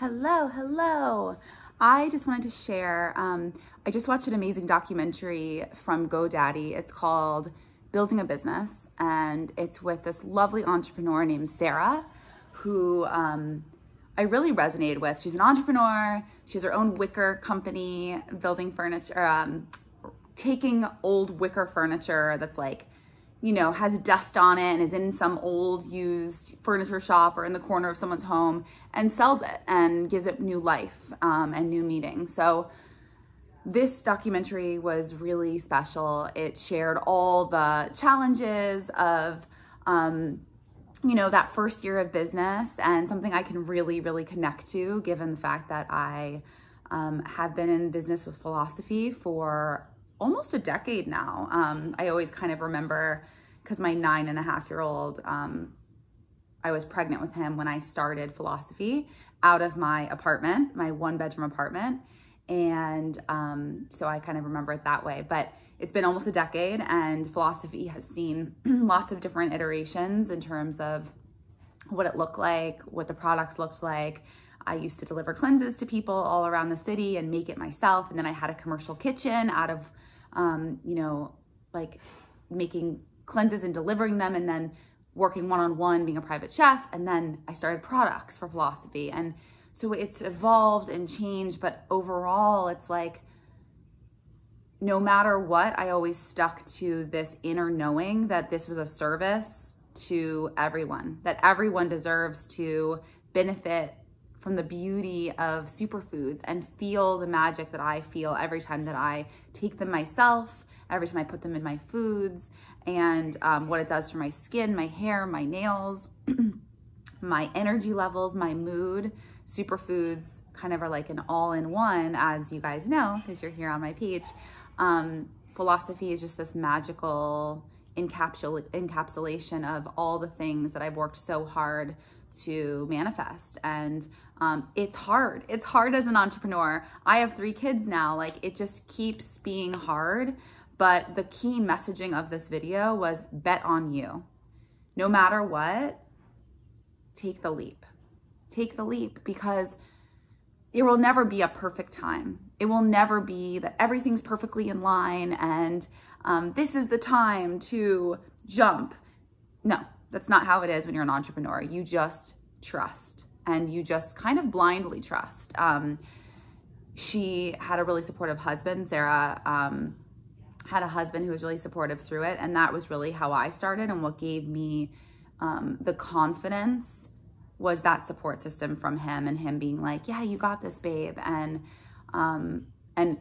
Hello, hello. I just wanted to share, I just watched an amazing documentary from GoDaddy. It's called Building a Business, and it's with this lovely entrepreneur named Sarah, who I really resonated with. She's an entrepreneur. She has her own wicker company, building furniture, taking old wicker furniture that's like, has dust on it and is in some old used furniture shop or in the corner of someone's home and sells it and gives it new life and new meaning. So this documentary was really special. It shared all the challenges of, that first year of business, and something I can really, really connect to, given the fact that I have been in business with Philosophie for almost a decade now. I always kind of remember, because my 9.5-year-old, I was pregnant with him when I started Philosophie out of my apartment, my 1-bedroom apartment. And so I kind of remember it that way. But it's been almost a decade, and Philosophie has seen lots of different iterations in terms of what it looked like, what the products looked like. I used to deliver cleanses to people all around the city and make it myself. And then I had a commercial kitchen out of, like making cleanses and delivering them, and then working one-on-one, being a private chef. And then I started products for Philosophie. And so it's evolved and changed, but overall it's like, no matter what, I always stuck to this inner knowing that this was a service to everyone, that everyone deserves to benefit from the beauty of superfoods and feel the magic that I feel every time that I take them myself, every time I put them in my foods, and what it does for my skin, my hair, my nails, my energy levels, my mood. Superfoods kind of are like an all-in-one, as you guys know, because you're here on my page. Philosophie is just this magical encapsulation of all the things that I've worked so hard to manifest. And it's hard. It's hard as an entrepreneur. I have 3 kids now. Like, it just keeps being hard. But the key messaging of this video was bet on you. No matter what, take the leap. Take the leap, because there will never be a perfect time. It will never be that everything's perfectly in line and this is the time to jump. No, that's not how it is when you're an entrepreneur. You just trust, and you just kind of blindly trust. She had a really supportive husband. Sarah had a husband who was really supportive through it. And that was really how I started, and what gave me the confidence was that support system from him, and him being like, yeah, you got this, babe. And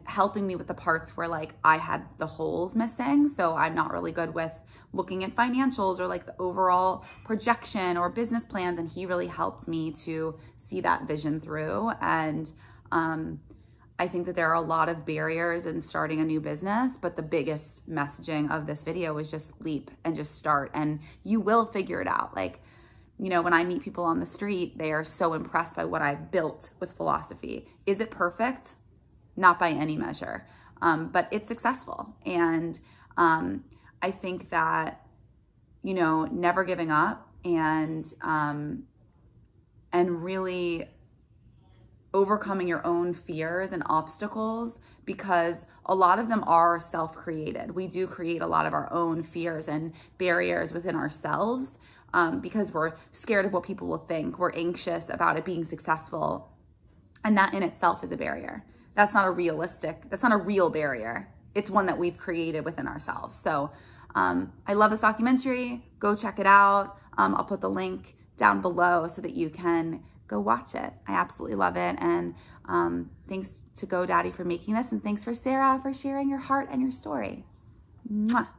helping me with the parts where like I had the holes missing. So I'm not really good with looking at financials or like the overall projection or business plans. And he really helped me to see that vision through. And I think that there are a lot of barriers in starting a new business, but the biggest messaging of this video is just leap and just start, and you will figure it out. Like, when I meet people on the street, they are so impressed by what I've built with Philosophie. Is it perfect? Not by any measure, but it's successful. And I think that, never giving up and really overcoming your own fears and obstacles, because a lot of them are self-created. We do create a lot of our own fears and barriers within ourselves because we're scared of what people will think. We're anxious about it being successful. And that in itself is a barrier. That's not a real barrier. It's one that we've created within ourselves. So I love this documentary. Go check it out. I'll put the link down below so that you can go watch it. I absolutely love it. And thanks to GoDaddy for making this. And thanks for Sarah for sharing your heart and your story. Mwah.